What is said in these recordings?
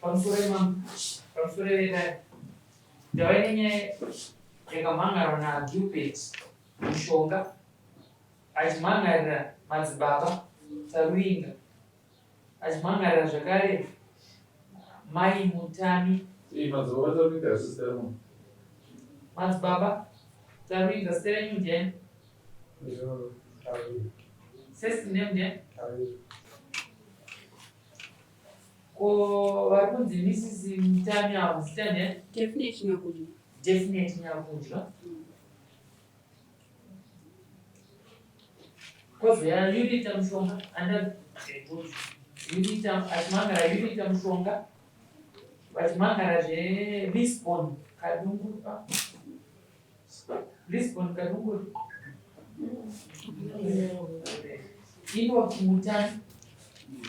pamusoro ndavainenye yakamhangarwa naGilbert Mushonga achimhangarira madzibaba Taruinga, achimhangarira zvakare Mai Mutami. Madzibaba Taruinga, zita renyu ndiani? First name ndiani? Ko vari kunzi Mrs. Mutami avo zita ndiani? Definite Nyakudya. Kozouya Yurita Mushonga achimhangara Yurita Mushonga vachimhangara zveLisbon Kadunguru. Lisbon Kadunguru. Enoch Mutami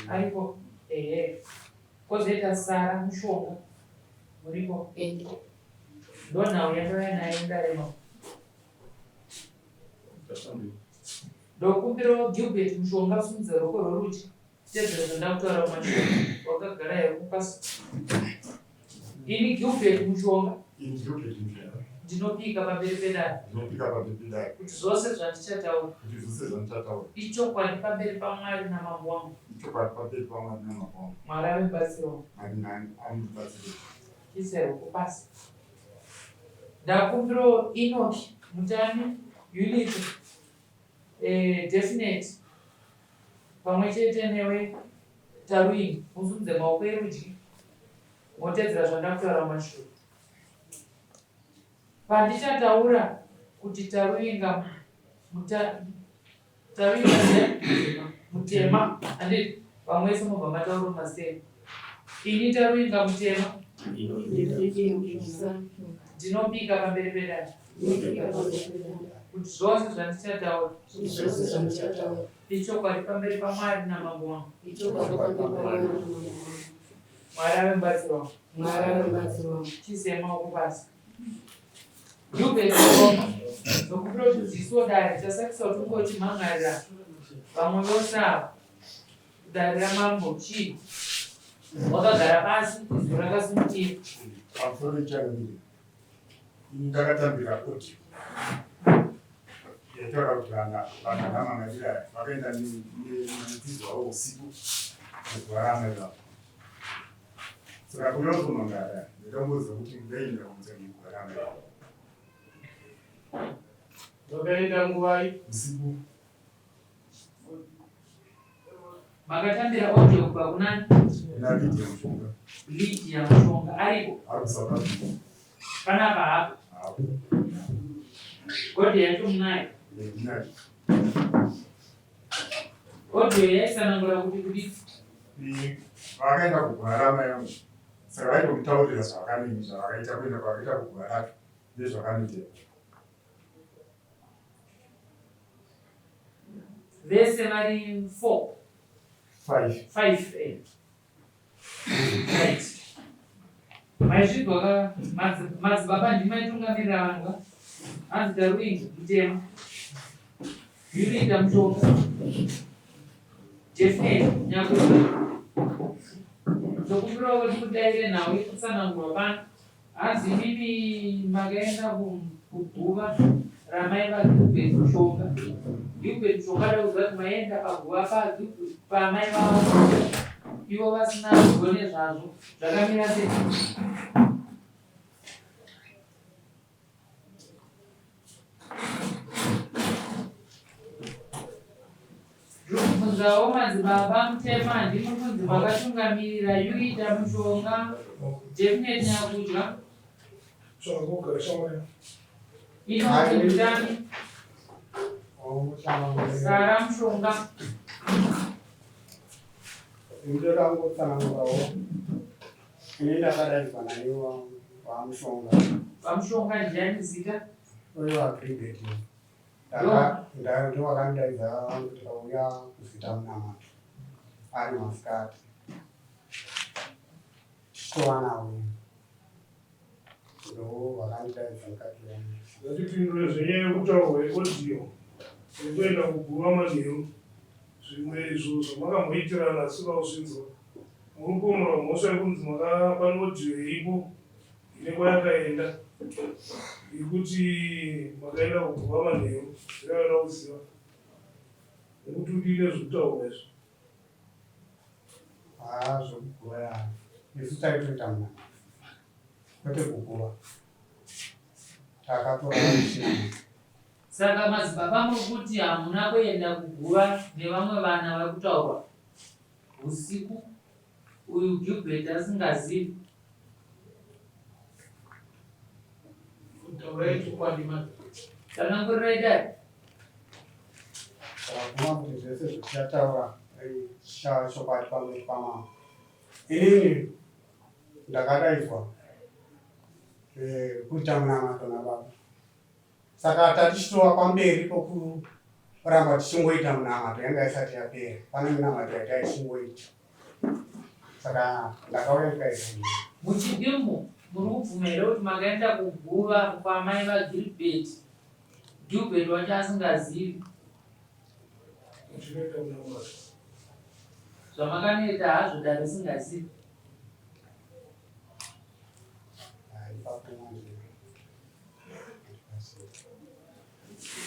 aripo. Kozoita Sara Mushonga muripo. Ndonhau yandauya nayo ndarema. Ndokumbiro Gilbert Mushonga usimudze ruoko rworudyi tedzera zvandakutaura mumashure wakagara here kupasi. Ini Gilbert Mushonga ndinopika pamberi pedare kuti zvose zvandichataura ichokwadi pamberi paMwari namambo wangu. Mwari ave mubatsiro chiise ruoko pasi. Ndakumbiro Enoch Mutami Yurita Definite pamwe chete newe Taruinga musumudze maoko erudyi motedzera zvandakutaura mumashure. Pandichataura kuti Taruinga Mutema handiti vamwe semobva mataura mazita. Ini Taruinga Mutema ndinopika pamberi pedare kuti zvose zvandichataura ichokwadi pamberi paMwari namambo wangu. Mwari ave mubatsiro wangu. Chiise maoko pasi. Gilbert Mushonga ndokumbira kuti dziso dare tasakisa kuti ungochimhangarira vamwe vose ava kudare ramambo chii wakagara pasi izwi rakasimukira. Pamusoro ichanamire ndakatambira kuti yataura kuti vanhu vamhangarira vakaenda nemudzidzo wavo usiku kuvaramarira. Saka kuno kunogara ndakamboziva kuti ndaenda kumutengi kuvaramarira. Wakaenda nguvai? Usiku. Makatambira audio kubva kunani? Kuna Lydia Mushonga. Lydia Mushonga aripo? Ari South Africa. Panapa hapo? Hapo. Audio yacho munayo? Ndinayo. Audio yaisanangura kuti kudii? Vakaenda kugwarama yangu. Saka vaitomutaurira zvavakanini zvavakaita kuenda kwavakaita kugwara nezvakanoita. Vese vari 4? 5. Right. Maizvigwa madzibaba ndimaitungamirira vanhu hanzi Taruinga Mutema Yurita Mushonga Definite Nyakudya. Ndokumbirawo kuti mudaire nhau yekutsanangurwa pano. Hanzi mimi makaenda kuguva ramai vaGilbert Mushonga. Gilbert Mushonga arikuziva kuti maenda paguva pamai vavo ivo vasina kugone zvazvo zvakamira sei. Ndikubvunzawo madzibaba Mutema ndimukunzi makatungamirira Yurita Mushonga Definite Nyakudya. Enoch Mutami Sara Mushonga. Ndakangotsanangurawo ini ndakadairwa naye waMushonga. Vamushonga ndiani zita? Uyo waGilbert. Ndowakandaidza kuti ndauya kuzita munamata ari masikati tova uyu ndo vakandaidza mukati wangu. Ndatipindure zvenyaya yekutaurwa yeaudio yekuenda kuguva manheru zvimwe izvo zvamakamboitirana asingauzvinzwa Murupumura mose kunzi panodzireipo ine kwayakaenda ikuti makaenda kuguva manheru zviravaida kuziva nekuti udile zvekutaura izvo. Zvekuguva ya isu taitoita muna kwete kuguva takatora vaisina. Saka madzibaba muri kuti hamuna kuenda kuguva nevamwe vana vari kutaurwa usiku uyu Gilbert asingazivi. Kutaurai chokwadi mani. Tanangurirai dai. Takaguma kuti zvese zvichataura chokwadi pamwe pamama. Inini ndakadaizwa kuita munamato nababa. Saka tatichitova pamberi pokuramba tichingoita munamato yanga isati yapera. Pane munamato yataichingoita. Saka ndakauya ndikaita. Muchidimbu muri kubvumira kuti makaenda kuguva kwamai vaGilbert. Gilbert wacho asingazivi. Zvinoita munamato. Zvamakaita hazvo dare singazivi.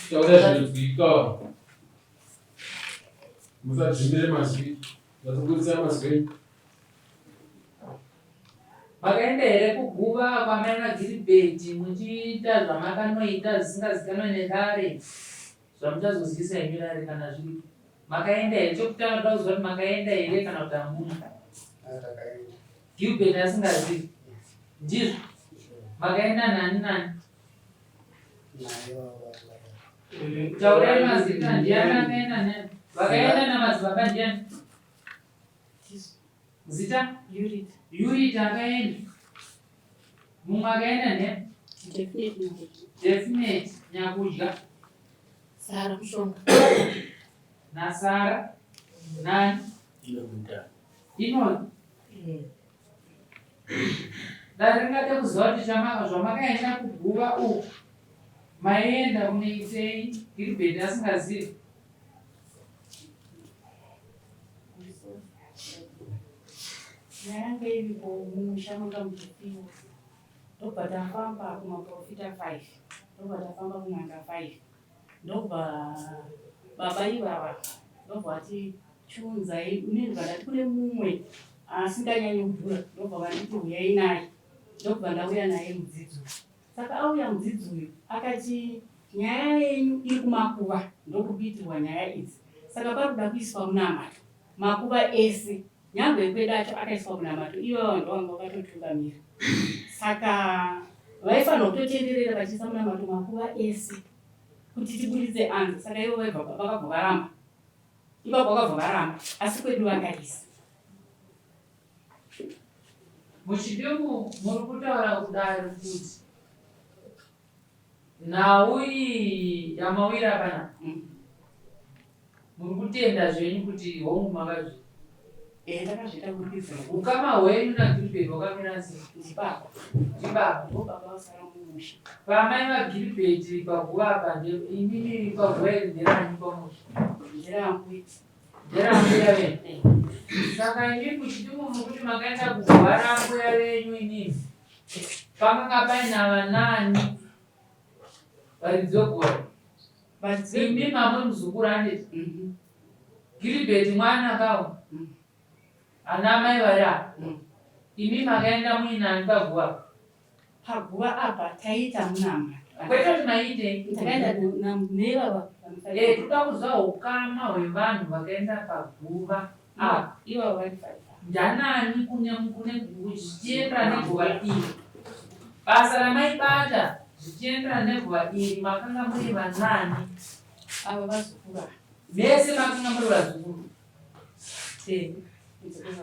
Taura zvinobvika musadzvimbire mazwi vatongorisa mazwi. Makaenda here kuguva kwamai vaGilbert muchiita zvamakanoita zvisingazikanwa nekare zvamuchazozivisa imirare kana zviri. Makaenda here chokutanga tauziva kuti makaenda here kana kuti hamuna. Gilbert asingazivi ndizvo makaenda nani nani. Taurai mazita ndiani akaenda nani. Vakaenda namadzibaba ndiani. Zita Yurita akaenda. Mumwe akaenda ndiani. Definite Nyakudya. Sara Mushonga. Nasara nani Inoni. Ndaringade kuziva kuti zvamakaenda kuguva uku maienda kunoitei Gilbert asingazivi. Yanga iripo mumusha manga muchipiwa. Ndobva tafamba kumaprofita 5. Ndobva tafamba kun'anga 5. Ndobva baba ivava ndobva vati chiunzai unenzi vakati kune mumwe asinganyanyi kudhura. Ndobva vanditi uyai naye. Ndobva ndauya naye mudzidzi. Saka auya mudzidzi uyu akati nyaya yenyu iri kumakuva ndokubitirwa nyaya idzi. Saka parikuda kuiswa munamato makuva ese. Nyangwe kwedacho akaiswa munamato ivo ndovanga vakatotungamira. Saka vaifanira kutotenderera vachiisa munamato makuva ese kuti tibuditse anza. Saka ivo vakabva varamba. Ipapo vakabva varamba asi kwedu vakaisa. Muchidimbu muri kutaura kudaro kuti nhau iyi yamawira pana muri kutenda zvenyu kuti hongu makazvi. Ndakazviita kurudzira Ukama hwenyu naGilbert hwakamira sei? ndibaba. Ndibaba. Ndobaba vasara mumusha. Pamai vaGilbert paguva apa inini paguva iri nderanyu pamusha. Nderangu. Nderambuya venyu. Saka inini muchidimbu muri kuti makaenda kuguva rambuya venyu inini. Pakanga paina vanani varidzi veguva. Imi mamwe muzukuru anditi. Gilbert mwana kawo. Ana mai vari apa. Imi makaenda muinani paguva. Paguva apa taita munamato. Kwete kuti maitei. Takaenda nevava. Toda kuziva ukama hwevanhu vakaenda paguva apa. Ivo vari 5. Ndanani zvichiendera neguva iri. Basa ramaibata zvichiendera neguva iri makanga muri vanani. Ava vazukuru. Vese makanga muri vazukuru.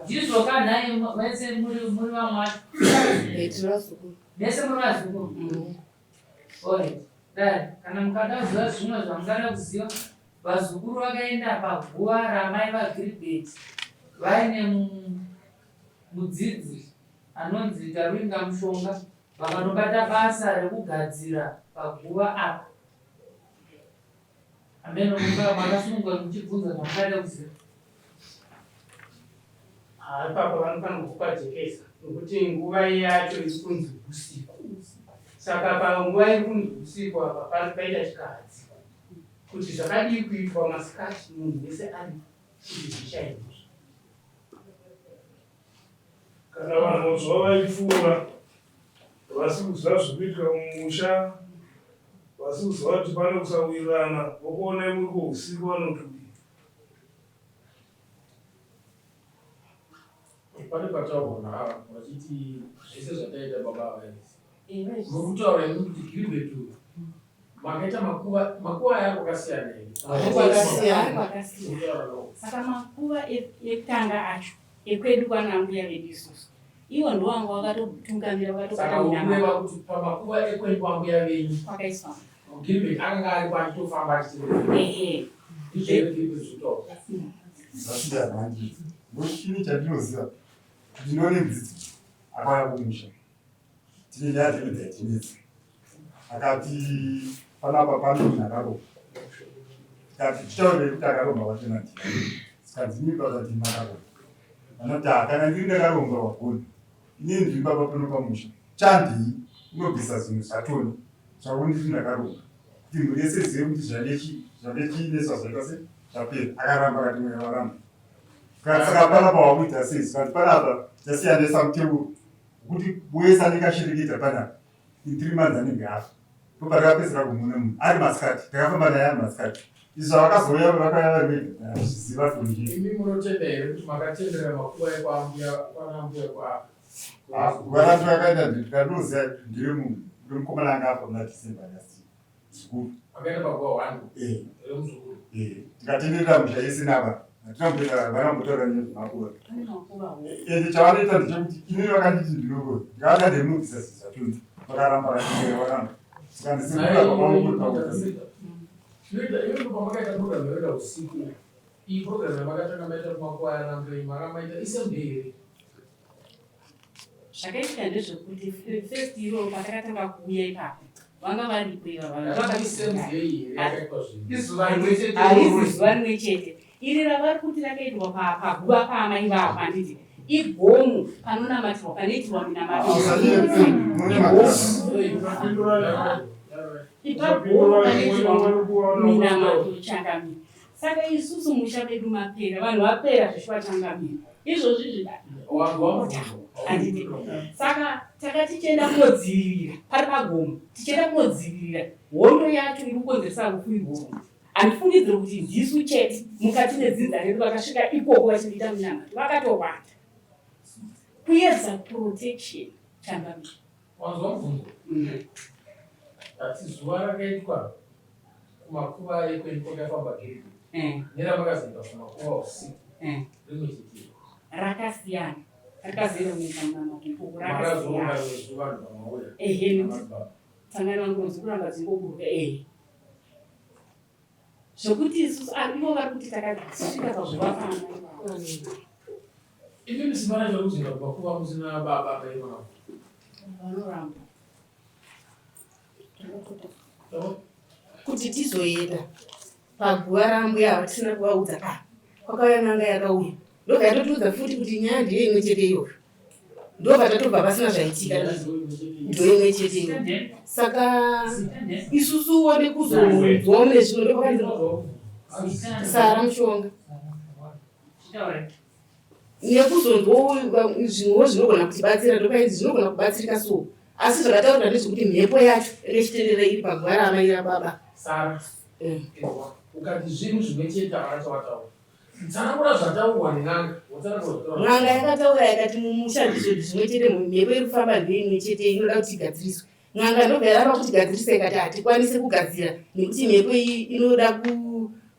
Ndizvo kanhai vese muri vamwari. Vese muri vazukuru. Alright. Dai kana mukada kuziva zvimwe zvamungada kuziva vazukuru vakaenda paguva ramai vaGilbert vaine mudzidzi anonzi Taringa Mushonga vakanobata basa rekugadzira paguva apa. Ameno munga makasunga muchibvunza zvamungada kuziva. Papa vanofanira kukajekesa nokuti nguva yacho iri kunzi usiku. Saka panguva iri kunzi usiku apa paita chikadzi kuti zvakadii kuitwa masikati munhu wese ari kuti zvichaizvo. Kana vanhu zva vaipfuura vasi kuziva zvikuitika mumusha, vasi kuziva kuti pane kusawirirana, vokuonai muri kuusiku vanotudi. Pane pataona vachiti zvese zvataita baba vaisi mukutaura imi kuti Gilbert makaita makuva aya kwakasiyana saka makuva ekutanga acho ekwedu kwanambuya vedu isusu iwo ndo wanga wakatotungamira wakatokataureva kuti pamakuva ekwedu kwambuya venyu kwakaiswa Gilbert akanga ari kwachitofamba achitee zvasiyana handiti ndochini chandinoziva ndinone mdzidzi akauya kumusha tine nyaya dzimwe dzatinetsa akati panapa pane munhu akaromba tikati tichaonei kuti akaromba wachona ndii sikanzimimba zati makaromba anoti kana ndiri ndakaromba wagoni inini ndimba papano pamusha chandii unobvisa zvinhu zvatoni zvakunditi ndakaromba kuti mhuri yese zive kuti zvandechiineswa zvaita se zvapera akaramba akati mweya waramba saka panapa wakuita sei sikati panapa tasiyanesa mutemo kuti wese anekashirikita panapa in 3 months anenge afa topatakapedzera kumuna munhu ari masikati takafamba naye ari masikati izvo vakazouya vakauya vari vega azviziva tonje imi munotenda here kuti makatendera makuva ekwanambuya kwaapa guvaranto yakaenda ndikatoziva ndiri munhu uri mukomana anga afa muna December last zvikuru akaenda paguva 1 remuzukuru tikatenderera musha yese nava atinamboenda varambotaura nezvemakuva ende chavanoita ndechekuti inini vakanditi ndinoro ndikavanga ndemunobvisa zizatoni vakaramba vachiea varamba saka ndisinoita pamakaita program yoenda usiku iyi program yamakatanga maita kumakuva yanambuya makamaita isembe here zvakaitika ndezvekuti first iro patakatanga kuuya ipapo vanga varipo izuva rimwe chete iri ravari kuti rakaitwa paguva paamai vavo handiti igomo panonamatirwa panoitirwa minamato changamira saka isusu musha vedu mapera vanhu vapera zvishuva changamira izvozvi handiti saka takati tichienda kunodzivirira pari pagomo tichienda kunodzivirira hondo yacho iri kukonzeresa rufu irworwo handifungidzire kuti ndisu chete mukati nedzinza redu vakasvika ikoko vachinoita minamato vakatowanda kuedza protection changamira wanzwa mubvunzo ati zuva rakaitwa kumakuva ekwenyu kwakafamba geri neramakazoenda kumakuva usiku rimwe chete rakasiyana rakazoenda munamato rakasiyana sangana ngonzi kuramba dzingoburuka zvokuti isusu ivo vari kuti takasvika pazvivafana imi misimana chokuzinga kumakuva musina baba kaivona vanoramba kuti tizoenda paguva rambuya ava tisina kuvaudza kwakauya n'anga yakauya ndobva yatotiudza futi kuti nyaya ndiyo imwe chete iyoyo ndobva tatobva pasina zvaitika ndo imwe chete iyo saka isusuwo nekuzonzwawo mune zvino ndopakaizwa sara mushonga nekuzonzwawo zvimwewo zvinogona kutibatsira ndopainzi zvinogona kubatsirika so asi zvakataurwa ndezvekuti mhepo yacho rechitendera iri paguva raamai rababa sara ukati zvinhu zvimwe chete avachawataura tsanangura zvataurwa nen'anga n'anga yakataura yakati mumushandiswe zvimwe chete mhepo iri kufamba ndeimwe chete inoda kuti igadziriswe n'anga ndobva yaramba kuti gadzirisa ikati hatikwanisi kugadzira nekuti mhepo iyi inoda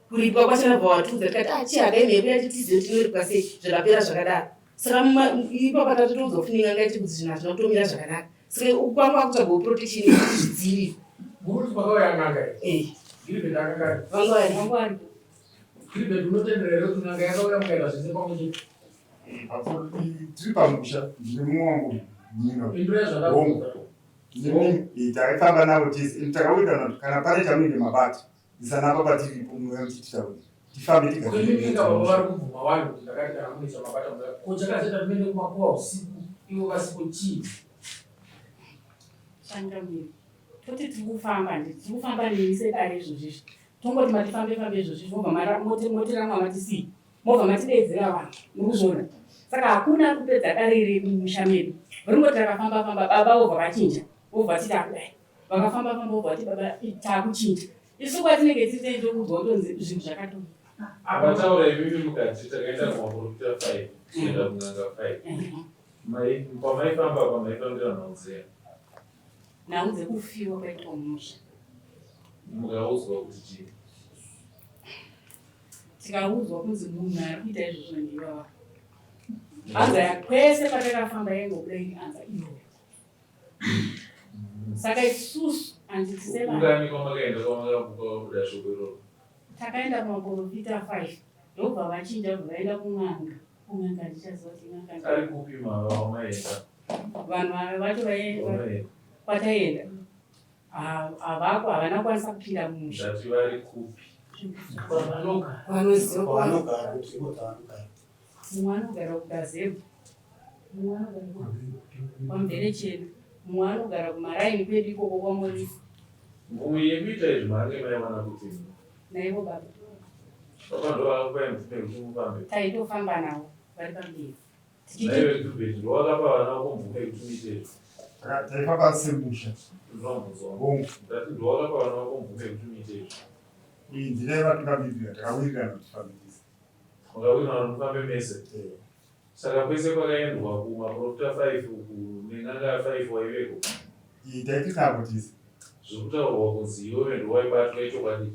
kuripwa kwachanabva watiudza tikati chihakai mhepo yacho tizive kuti inoripwa sei zvakapera zvakadaro saka ipapa tatotoudzwa kuti n'anga yacho kuti zvinhu hazvina kutomira zvakanaka saka kwanga kutsvagawo protection yekuti zvidzivirirwe muruti kwakauya n'anga Gilbert akagara vanga varipo Gilbert unotenderera kuti n'anga yakauya mukaita zvese pamwe chete tiri pamusha ndine mumwe wangu pindura yazvakaunza takafamba navo tese takawirana kana pane chamuine mabata isanapa patiripo mweya mutititauri tifambe Kuimika baba vari kubvuma vanhu kuti ndakati kana mune chamabata mudaka kochakazeta timende kumakuva usiku ivo vasipo chii Changamire. Toti tiri kufamba nemise dare izvozvizvi. Tongoti matifambe izvozvizvi mobva motira mamatisi. Mobva matidedzera vanhu. Murikuzviona. Saka hakuna kupedza dare redu mumusha medu. Ringoti rakafamba baba vobva vachinja. Vobva vachita kudai. Vakafamba vobva vati baba takuchinja. Isu kwatinenge tiri kuzondonzi zvinhu zvakato. Akataura imimi mukati takaenda kumaprofita 5 kuenda kun'anga 5. Pamaifamba pamaifambira nhauzeya. Nhau dzekufiwa kwaitwa mumusha. Mukaudzwa kuti chii? Tikaudzwa kunzi munhu ari kuita izvozvo ndivava. Anza kwese patakafamba yangokudai anza iyoyo. Saka isusu handiti sevana. Ungani kwamakaenda kwamakabuda shoko iroro? Takaenda kumaprofita 5 ndobva vachinja vaenda kun'anga. Kun'anga ndichaziva kuti n'anga Ari kupi mava wamaenda? vanhu vave vacho vaenda kwataenda havako havana kwanisa kupinda mumusha. Ndati vari kupi? Vanoziva Vanogara kunzvimbo dzavanogara. mumwe anogara kugazebhu, mumwe anogara kwamvere mumwe anogara kumaraini kwedu ikoko kwamorifu. Mvumo yekuita izvi mange maiwana kuti Naivo baba papa ndo vakakupai mvumo yekuti mufambe? taitofamba navo vari pamberi. Naive Gilbert ndo wakapa vana vako mvumo yekuti muite izvi? taifamba semusha Ndinombozwa. Ndati ndo wakapa vana vako mvumo yekuti muite izvi? iyi ndireva takamirira takawirirana kuti tifambirisa. Makawirirana mufambe mese? Saka kwese kwakaendwa kumaprofita 5 uku nen'anga 5 waiveko? Iyi taiti tinakutisa. Zvirikutaurwa kunzi iwewe ndo waibatwa ichokwadi.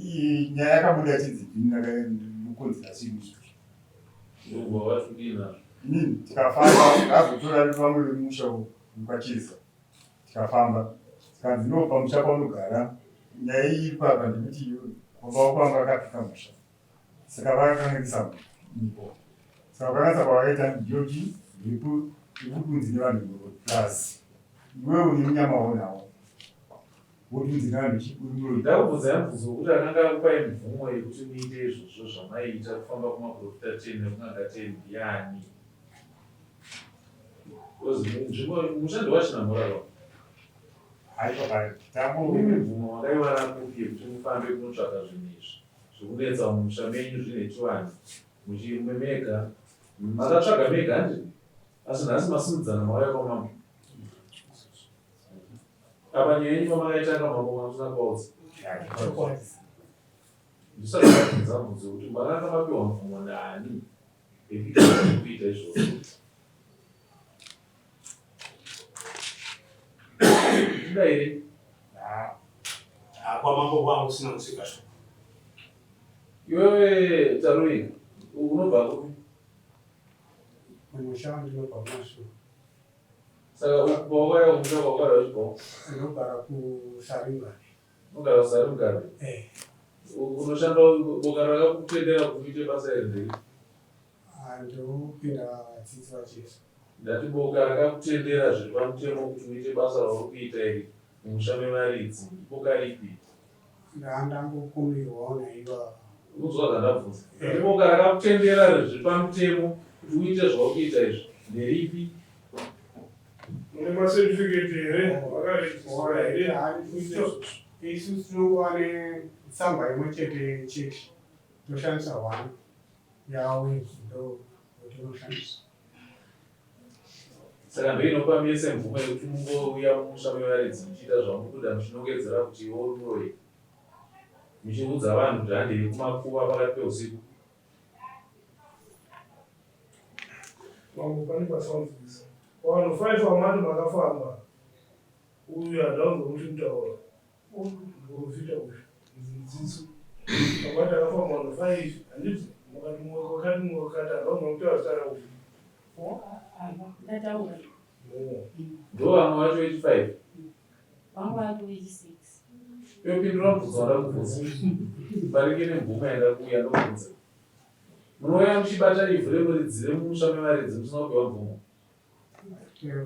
Iyi nyaya yakabuda chidzipi mukonzera chinhu izvozvo. Ndobva watudina. Inini tikafamba tazotora vamwe vemusha ukachisa. Tikafamba. Tikanzi ndo pamusha paunogara. Nyaya iyi iri papa ndikuti baba wako anga akapika musha. Saka vakakangisa miko. Saka vakanasa kwavakaita joji mhipu ikunzi nevanhu plus. Iwewe une unyama wonawo. Wodunzi nevanhu chikuru. Ndakubvunza mubvunzo wekuti akanga akupai mvumo yekuti muite izvozvo zvamaiita kufamba kumaprofita 10 nekun'anga 10 ndiani? Nzvimbo mushando wachina muraro. Mimi mvumo wakaiwana kupi yekuti mufambe kunotsvaka zvinhu izvi zvokunetsa mumusha menyu zvine chivanhu muchimwe mega makatsvaga mega handini asi nhasi masimudzana mauya kwamambo apa nyaya yenyu pamakaitanga mambo masina kwaudza ndisati ndabvunza mubvunzo kuti makanga mapiwa mvumo naani yekuita izvozvo Daire. Kwamambo kwangu sina kusika shoko. Iwewe Taruika, unobva kupi? Mumusha ndinobva kumashu. Saka ukubva kumusha kwagara uchibva? Ndinogara kuSaringari. Unogara kuSaringari? Unoshanda boka rakakutendera kuite basa iri? Ndinopinda vadzidzi vacheso. Ndati boka rakakutendera zviri pamutemo kuti uite basa rauri kuita iri mumusha mevaridzi iboka ripi? Ndangokumirwawo naiva. Unozwa zvandabvunza? Iboka rakakutendera zviri pamutemo kuti uite zvauri kuita izvi nderipi? Mune masertificate here vakaregistrwa here isu tinongova netsamba imwe chete toshandisa 1 yawo ndo tonoshandisa. Saka ndoinopa mese mvumo yekuti mungouya mumusha mevaridzi muchiita zvamurikuda muchinongedzera kuti iwo ururoi muchiudza vanhu kuti handei kumakuva pakati peusiku. mambo pane pasaunzisa vanhu 5 vamati makafamba uyu hadaunzwa kuti mutaura profita uyu nzidziso vamati akafamba vanhu 5 handiti wakati mwakati hadaunzwa kuti vazitara uyu ndataura ndo vamwe vacho 85 vangu vato 86 yopindura mubvunzo wandakubvunza parike nemvumo yandakuuya ndokubvunza munouya muchibata ivhu remuridzire mumusha mevaridzi musina kupiwa mvumo?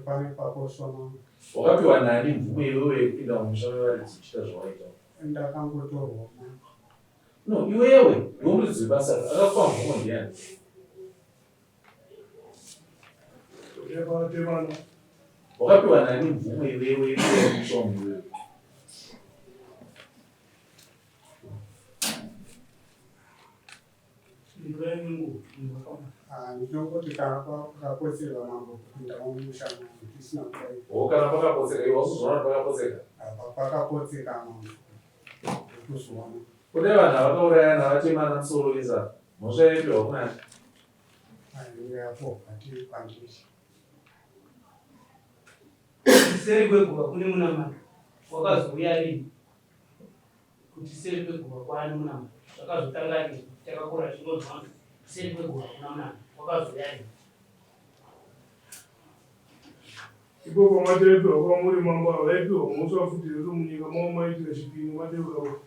Pane pakosoma. Wakapiwa nani mvumo iwewe yekupinda mumusha mevaridzi uchiita zvawaita? Ndakangotorwa. No, iwewe ndomuridzi webasa akakupa mvumo ndiani? Wakapiwa nani mvumo iwewe mushomo iwewe? ndinongoti kana pakakotsera mambo kupinda mumushango tisina kudai. Kana pakakotsera iwe wasizvoona pakakotsera? Pakakotsera mambo kuzviona. Kune vanhu vakaurayana vatemana musoro visa mhosva yaipiwa kunani? Yapo ati pandisi. Seri kweguva kune munamata wakazouya lini? Kuti seri kweguva kwaani munamata zvakazotanga lini? Takakura chingonzwa seri kweguva kuna munamata wakazouya lini? Ipopo matereperwa kwamuri mambo avaipiwa mhosva futi riri munyika mavo maitira chipingu matereperwa.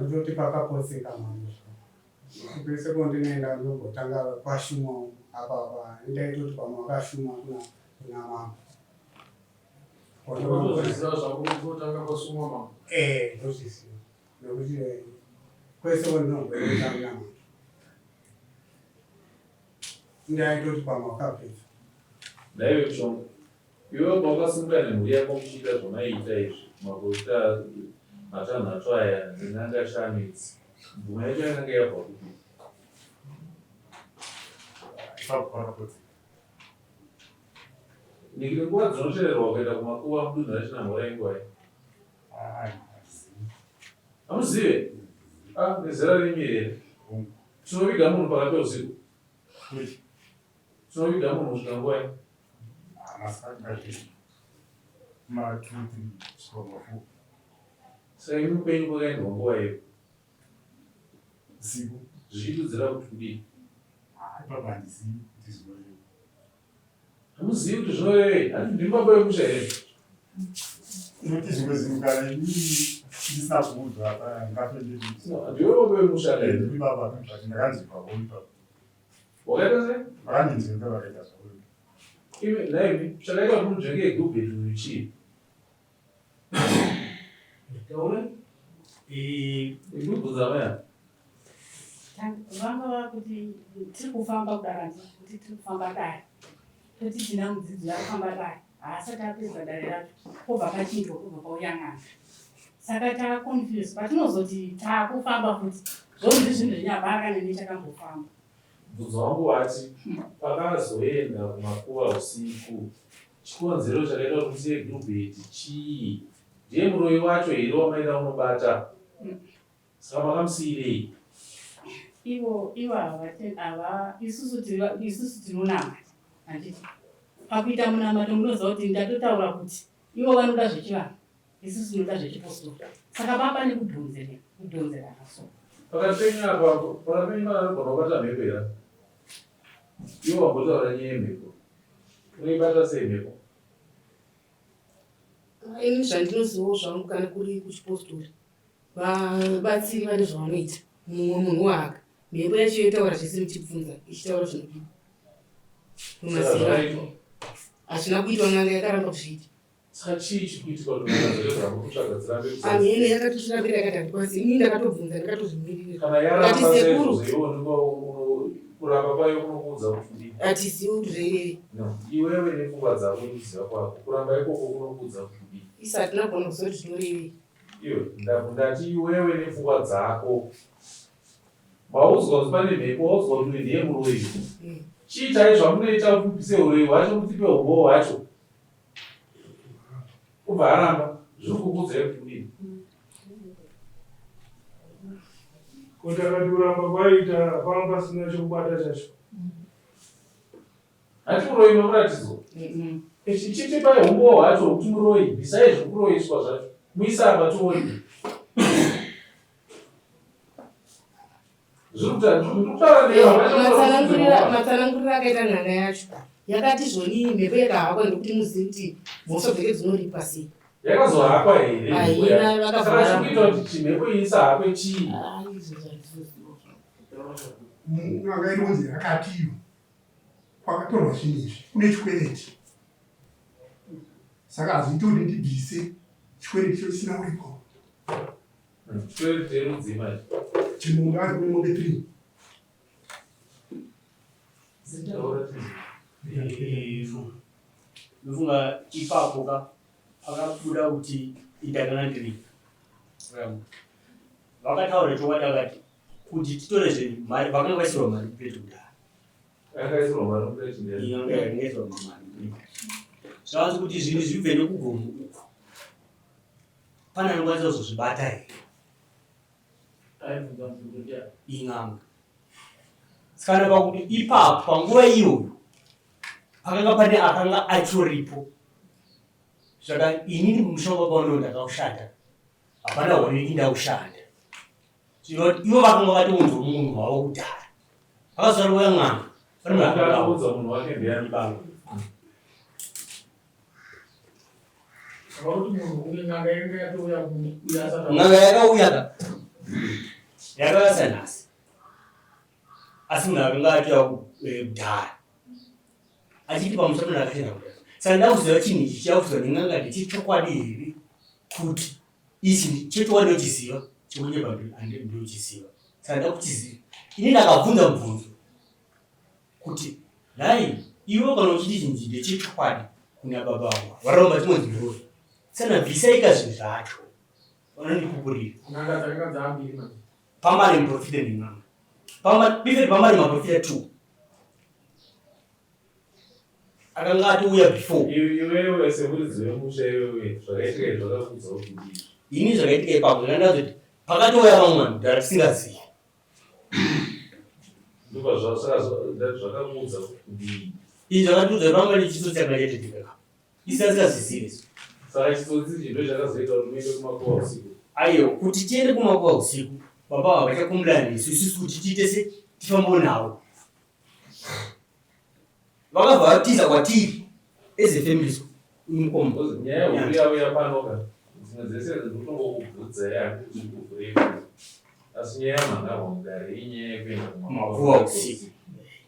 Ndoti pakakotseka mambo. Pese kwandinoenda ndogotanga kwashuma apa ndaitoti pamwe wakashuma kuna mambo. Ndozviziva zvangu kutanga kwasumwa mambo. Ndozviziva nokuti kwese kwandinogorenda kuna mambo ndaitoti pamwe wakapedza. Naive kushonga iwe kwakasunga nemhuri yako muchiita zvamaiita izvi makuita matanhatu aya ndinanga shamidzi mvumo yacho yananga yabva kupi? Nikiri nguva dzinochererwa kuenda kumakuva mudunhu rachinamhora ingwai? Hamuzive? Nezera rimi here? Tinoviga munhu pakati peusiku? Tinoviga munhu kusvika nguwai? Saka imi upenyu kwakaendwa nguva iyo zvichidudzira kuti kudii? Hamuzivi kuti zvinorevei? Hati ndiri baba vemusha here? Noti zvimwe zvinhu kana inini ndisina kuudzwa ngafendei. Ndiwe baba vemusha here? Ndiri baba vemusha ndakanzwikwa voipa. Wakaita sei? Vakandinzvenga vakaita zvavoipa. Imi naimi chakaita kuti mujenge egubhetu chii? Ikubvunza vaya vanga vakuti tiri kufamba kudara kuti tiri kufamba dare toti tina mudzidzi akufamba dare haasati apedza dare racho kobva pachinjwa kubva pauyang'ana saka takonfuse patinozoti taakufamba futi zvozvi zvinhu zvinyabhaka neni chakambofamba. Mubvunzo wangu wati pakazoenda kumakuva usiku chikonzero chakaita kuti musiye gilbert chii? Ndiye muroyi wacho here wamaida unobata? Saka makamusiyirei? Ivo ava isusu tinonamata handiti pakuita munamato munoziva kuti ndatotaura kuti ivo vanoda zvechivanhu isusu tinoda zvechipostori saka papa nekudhonzera naso Pakati penyu apa pakati penyu panogona kubata mhepo here? Ivo wambotaura nyaya yemhepo unoibata sei mhepo? Ini zvandinozivawo zvangu kana kuri kuchipostori vabatsiri vane zvavanoita mumwe munhu waka mhepo yacho yotaura zvese muchibvunza ichitaura zvinodiwa mumaziva hazvina kuitwa n'anga yakaramba kuzviita. Saka chii chikuitika kuti n'anga dzotoramba kutsvaga dzirambe amene yakatotirambira yakati handikwanisi ini ndakatobvunza ndakatozvimirira kana yaramba saizvozvo kuramba kwayo kunokuudza kuti kudii? hatizivi kuti zveireve iwewe nepfungwa dzako nekuziva kwako kuramba ikoko kunokuudza kuti kudii? isa hatinagona kuziva kuti zvinorevei. Iwe ndati iwewe nepfungwa dzako maudzwa kuti pane mhepo waudzwa kuti ndiye muroyi chiitai zvamunoita kuti mupise uroyi hwacho mutipe umbowo hwacho kubva aramba zviri kukuudzai kuti kudii? Kuti akati kuramba kwaita panga pasina chokubata chacho. Hati muroyi mamuratidzo chitipai umbowo hwacho kuti muroyi bvisai zvekuroyiswa zvacho muisa apa tioni. matsananguriro akaita n'anga yacho yakati zvoni mhepo yakahakwa ndekuti muzivi kuti mhosva dzake dzinoripa sei. Yakazohakwa here? Haina vakavhara. Saka chikuita kuti chimhepo isahakwe chii? N'anga inonzi rakapiwa kwakatorwa zvinhu izvi kune chikwereti. Saka hazviiti kuti ndibvise chikwereti chisina uripo. Chikwereti cherudzima chimunga kune mombe 3. Ndofunga ipapo pakabuda kuti itangana ndiri. Vakataura chokwadi vakati kuti titore zvemari vakanga vaisirwa mari kupeta kudhara. Akaisirwa mari kupeta kudhara. Ingaisirwa mari. Zvavanzi kuti zvinhu zvibve nekugomo uku. Pana anokwanisa kuzozvibata here. Ing'anga. Saka pakuti ipapo panguva iyoyo pakanga pane akanga atoripo. Saka inini mushonga pauno ndakaushanda. Hapana wani ndaushanda. Ivo vakanga vatounzwa munhu wavo kudhara. Vakazara kuya ng'anga. Vakaudza munhu wake ndiani baba. Ng'anga yakauya yakauya sanhasi. Asi munhu akanga atoya kudhara. Achiti pamusoro munhu akashanda kudhara. Saka ndakuziva chinhu ichi chakuziva neng'anga ndechechokwadi here kuti ichi chechokwadi ndochiziva chekunye pamberi handinochiziva. Saka ndakuchiziva. Ini ndakabvunza mubvunzo kuti nhai ivo kana uchiti chinhu ichi ndechechokwadi kuna baba vangu varamba chimwe ndiro. Sana bvisaika zvinhu zvacho. Vanondikupurira. Ng'anga dzakanga dzaambiri manje. Pamari muprofita neng'anga. Before pamari maprofita 2. Akanga atiuya before. Iwewe semuridzi wemusha iwewe zvakaitika zvakakuudza kuti ini zvakaitika ipapo ndakati pakatouya vamwe vanhu kudhara tisingazivi. ndobva zvakakuudza kuti izvi zvakatiudza pamwe chiso chakachengeteka isingazvizivi. Saka chitsotsi ichi ndo chakazoita kuti muende kumakuva usiku. Aiyo kuti tiende kumakuva usiku baba vachakumbirana nesu isusu kuti tiite tifambawo navo. Vakabva vatiza kwatiri eze family umukombo. Nyaya huru yavo yapanoka. Dzimwe dzese dzinotongokubvudza yakuti kuvhureka. Asi nyaya yamhangaro mugare inyaya yekuenda kumakuva usiku.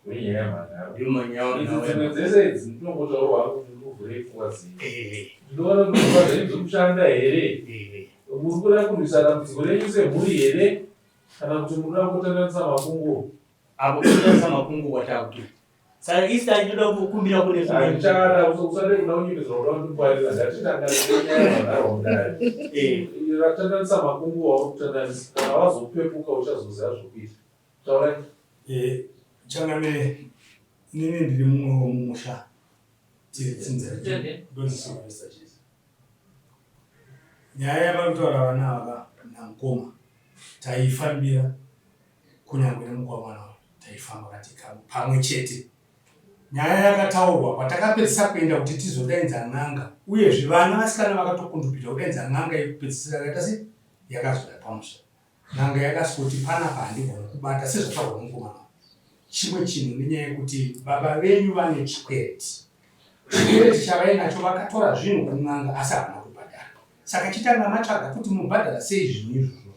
Inyaya yamhangaro. Dzimwe dzese idzi ndinomotaurwa kuti ndikuvhure pfungwa dziri. Ndinoona kuti zviri kushanda here. Muri kuda kurwisa dambudziko renyu semhuri here kana kuti muri kuda kutandanisa makungu? Apo kutandanisa makungu kwatakuti. Saka isita ndoda kukumbira kune chara usade kuna unyimbidzwa kuda kundingwarira ndatitangana nenyaya yamhangaro ratandanisa makungu wauri kutandanisa kana wazopepuka uchazoziva zvokuita. Taurai. Changamire inini ndiri mumwe womumusha nyaya yakataura vana ava namukoma taifambira kunyange nemukwamwana taifamba katika pamwe chete. Nyaya yakataurwa patakapedzisa kuenda kuti tizodainza n'anga uyezve vana vasikana vakatokundupira kudainza n'anga yekupedzisira yakaita se yakazoda pamusha. N'anga yakasoti panapa handigona kubata sezvataurwa mukomana. Chimwe chinhu nenyaya yekuti baba venyu vane chikwereti. Chikwereti chavainacho vakatora zvinhu kun'anga asi havana kubhadhara. Saka chitanga matsvaga kuti mubhadhara sei zvinhu izvozvo.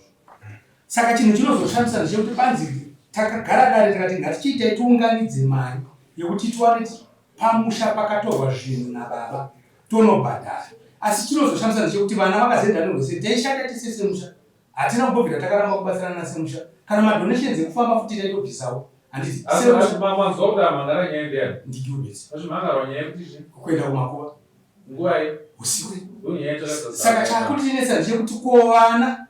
Saka chinhu chinozoshamisa ndechekuti panzi takagara dare tikati ngatichiitai tiunganidze mari yekuti tiwane pamusha pakatorwa zvinhu nababa tonobhadhara. Asi chinozoshamisa ndechekuti vana vakazoenda nerwese taishanda tisese musha. Hatina kumbobvira takaramba kubatsirana semusha. Kana madonations ekufamba futi taitobvisawo. Manzwa kuti amhangara nyaya ndiyani? Ndikiubvisa. Mangara nyaya kuti chii? Kuenda kumakuva. Nguva iyi? Usiku. Ndonyaya chakadzasa. Saka chakutinetsa ndechekuti kovana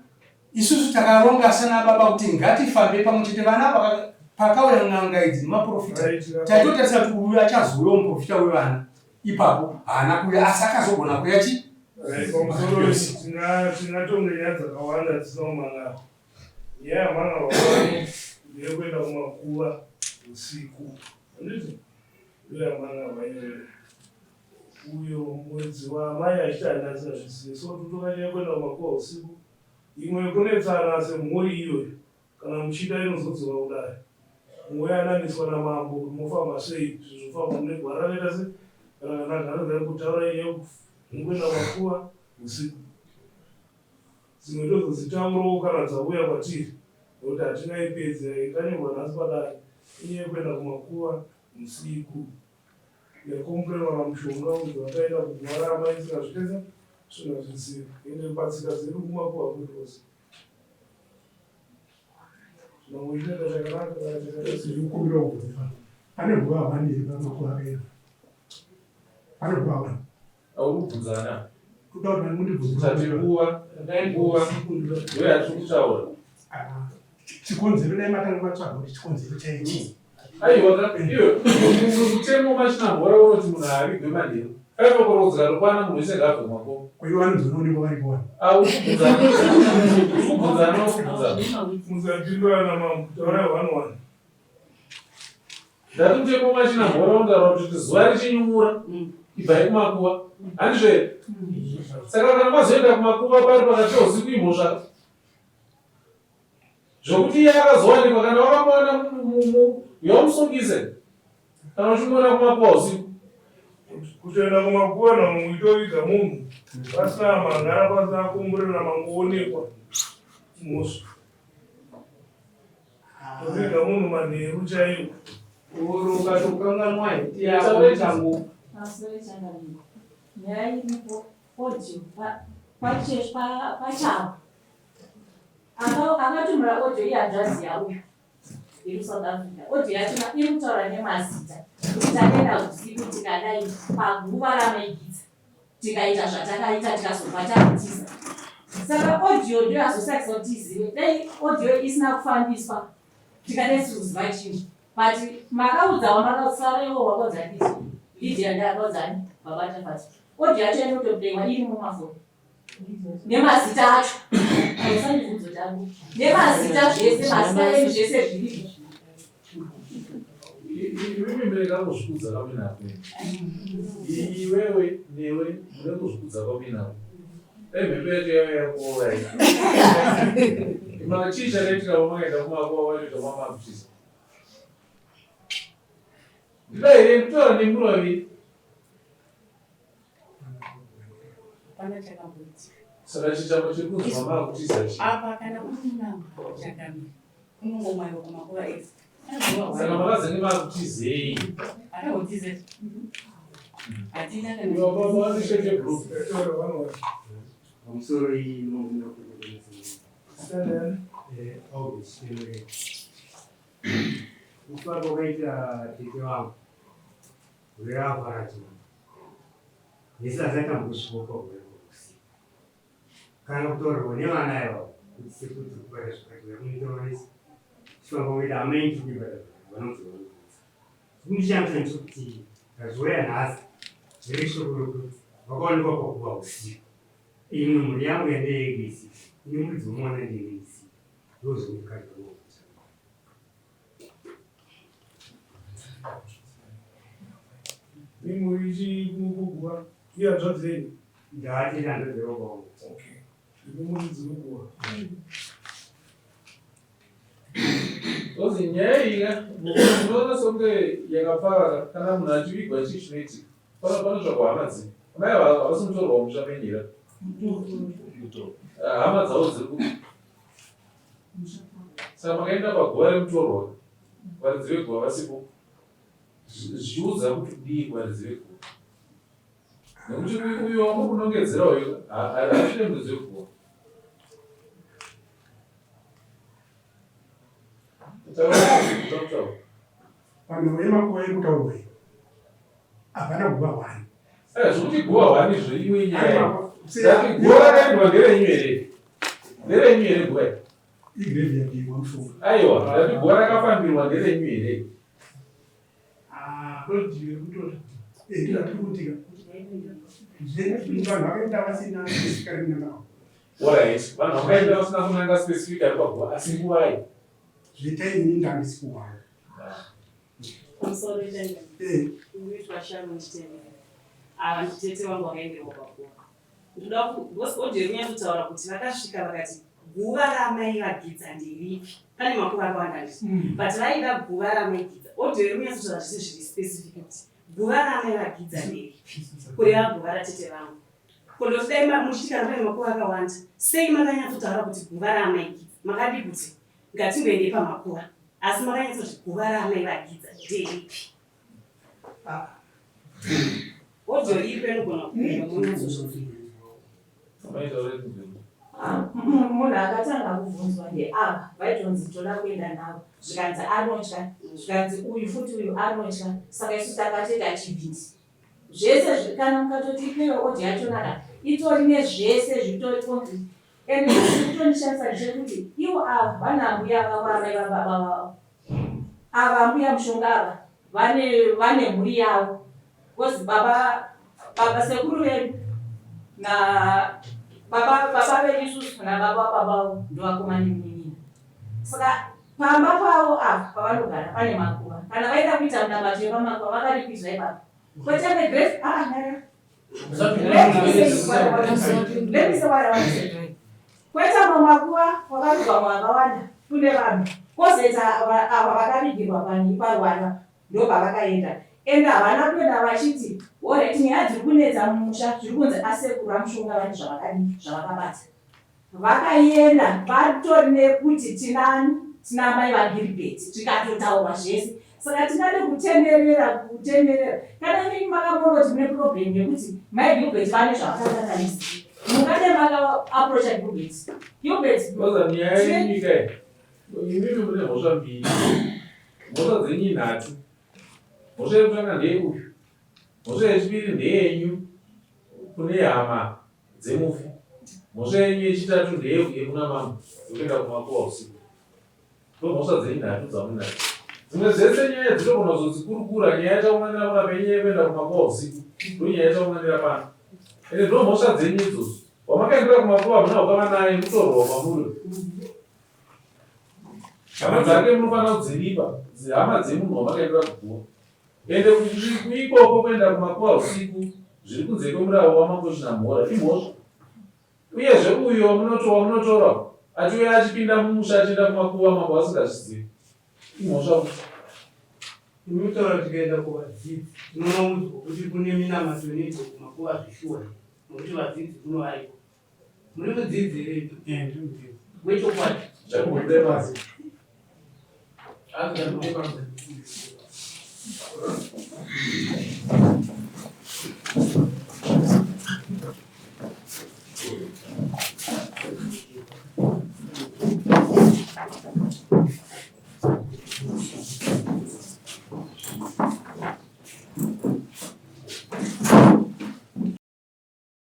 isusu takaronga sana baba kuti ngatifambe pamwe chete vana pakauya n'anga idzi nemaprofita taitotarisa kuti uyu achazouya muprofita wevana ipapo haana kuya asi akazogona kuya chi tinatonge nyaya dzakawanda dzinomangara. Nyaya yamangara wani ndeyekuenda kumakuva usiku handiti ndo yamangara iyoyo. Uyo mwedzi wamai achitanda zvisizvo so totokanyaya kuenda kumakuva usiku. Imwe kunetsana semhuri iyoyo kana muchida inozodzoka kudai. Mumwe yananiswa namambo mofamba sei zvinofamba munegwara rakaita se kana nharo kutaura iye mukuenda makuva usiku. Dzimwe ndozozitaurawo kana dzauya kwatiri nokuti hatina ipedzi ikanyorwa nhasi padare inyaya yekuenda kumakuva usiku. yakomprema mushonga kuti wakaenda kugwara amai isikazvitesa zvinazvisiva ende patsika dziri kumakuwa kwetose zvimwe zvinoita zvakanaka zvikumbira kubvunza pane guva wani pamakuva akena pane guva wani aurikubvunzana kuda kuti mandibvunza usati nguva ndoyatiri kutaura chikonzero dai matanga vatsvaga kuti chikonzero chaichi aiwa iyo mutemo machinambora unoti munhu avigwe manheru aivakorodzera rokwana munhu wese ngabve mwako kwaiva vanozonoonekwa varipona aukubvunzana musapindurana mambo taurai 1-1 ndati mutemo machinambora unotaura kuti zuva richinyumura ibvai kumakuva handizvere saka kana mazoenda kumakuva pari pakati usiku imhosva zvokuti iye akazowanikwa kana wakamuona yamusungise kana uchimuona kumakuva usiku kutoenda kumakuva namuitoviga munhu pasina mangara pasina kumburira mangoonekwa muswa toviga munhu manheru chaiwo uro ukatokanganwa heti yako changu nyaya iripo audio pachavo akatumira audio iadhazi yauya iri South Africa audio yachona iri kutaura nemazita kuti takaenda usiku tikadai paguva ramaigidza tikaita zvatakaita tikazobva kutiza saka audio ndio yazosakisa kuti tizive dai audio isina kufambiswa tikadai tikuziva chinhu but makaudza wamakasarewo wakaudza kiti Lydia ndakaudzani baba tafati audio yacho inotodewa iri mumafoni nemazita acho ausandibvunzo tangu nemazita zvese mazita enyu zvese zviri iwe mbereka kuzvikudza kwamenako iwewe newe mune kuzvikudza kwamenako emhepo yacho yave yakuorai machii chakaitika pamakaenda kumakuva wachoita kwamabvisa ndidai here nditaura nemuru vaviri saka chitambo chiri kunzi mama kutiza chi apa kana kunama chakamira unongomwayo kumakuva ese saka makazenge makutizei akautize hatina wanisheje group pamusoro iyi inoona mufaro wakaita tete wangu weravaratuma nesi asaita mukusvoka usiku kana kutorerwa nevana ivavo kuti sekuti kubata zvakati vakunoitaonesi chifamboita amaiti kuibata vanozoona ndichiyamisa nechekuti zuva yanhasi zviri shoko rokuti vakaonekwa pakuva usiku imwe mhuri yangu yandeyegeisi ine mudzi womwana ndeyegeisi ndozomukadzi imwe ichikugwa iyadzvadzei ndaatira ndodzerokawo ine muridzi wekuwa ozi nyaya iyi unoona songe yakapfara kana munhu achivigwa chii chinoitika panotsvakwa hama dzine mai havasi mutorwa musha menyira hama dzavo dziri ku saka makaenda paguva remutorwa varidzi veguva vasipo zvichiudza kuti kudii kuvaridzi veguva nekuti uyo wamukunongedzera uyo haasvine muridzi weguva vanhu vemakuva ekutaurwa hapana guva wani zvokuti guva wani zveiwe nyaya guva rakaendwa nderenyu here nderenyu here guva igrevi yadirwa mushonga aiwa ndati guva rakafambirwa nderenyu here rodiwe kutora ndatiri kutika vanhu vakaenda vasina spesifikarinaao orit vanhu vakaenda vasina kunanga specific ari paguva asi nguvai zvitainini ndandisi kuhwaya pamusoro itanga unoitwa sharon chitendera ava nditete vangu vakaenderwa paguva ndoda audio rinyatsotaura kuti vakasvika vakati guva ramai vagidza nderipi pane makuva akawanda nditi but vaida guva ramai gidza audio rinyatsotaura zvese zviri specific kuti guva ramai vagidza nderipi kureva guva ratete vangu kundosai muchitikana pane makuva akawanda sei makanyatsotaura kuti guva ramai gidza makadi kuti ngatingoende pamakuva asi makanyatsoti guva ramai vagidza nderipi Wozoipe nogona kuenda munozozvozvina. Munhu akatanga kubvunzwa ndeava vaitonzi toda kuenda navo, zvikanzi anotya, zvikanzi uyu futi uyu anotya, saka isu takatoita chivhiti zvese. Kana mukatoti ipeyo odi yachonaka itori nezvese zvitokonzi ende kutondishandisa zvekuti ivo ava vana mbuya vavo amai vababa vavo, ava mbuya mushonga ava vane mhuri yavo, kozi baba sekuru vedu na baba vedu isusu nababa vavo ndovakomana munyina. Saka pamba pavo apa pavanogara pane makuva. Kana vaida kuita munamato wepamakuva vakarikwizva ipapo. Kwete negrace let me say what I want to say. Kwete mamakuva wakabva mwakawanda kune vanhu. Kozoita ava vakavigirwa parwanda ndopavakaenda. Ende havana kuenda vachiti oreti nyaya dziri kunetsa mumusha zviri kunzi asekuru amushonga vane zvavakabata. Vakaenda vatori nekuti tinani tina mai vaGilbert tikatotaura zvese. Saka tingade kutenderera. Kana inini makamonoti mune problem yekuti mai Gilbert vane zvavakatanganisi, mungade maka approacha Gilbert. Koza nyaya yenyika imimi mune mhosva mbiri, mhosva dzenyu nhatu. Mhosva yekutanga ndeyeuyu, mhosva yechipiri ndeyenyu kune hama dzemufi, mhosva yenyu yechitatu ndeyekuna mama yokuenda kumakuva usiku. Mhosva dzenyu nhatu dzamunadzo. Dzimwe dzese nyaya dzinogona kuzodzikurukura. Nyaya yachaunganira murapenyu yekuenda kumakuva usiku ndonyaya yachaunganira pano. Ende ndo mhosva dzenyu idzodzo. Wamakaendera kumakuva muna ukava naye mutorwa kwamuri. Hama dzake munofanira kudziripa, hama dzemunhu wamakaendera kuguva. Ende kuti ikoko kuenda kumakuva usiku zviri kunze kwemuravo wamakoshina mhora imhosva. Uyezve uyo wamunotora achiuya achipinda mumusha achienda kumakuva mambo asingazvizivi imhosva. Inotaura tikaenda kuvadzidzi tinoona kuti kune minamato inoitwa kumakuva zvishora nokuti vadzidzi kunovariko. Muri mudzidzi here? Wechokwadi chakudebazi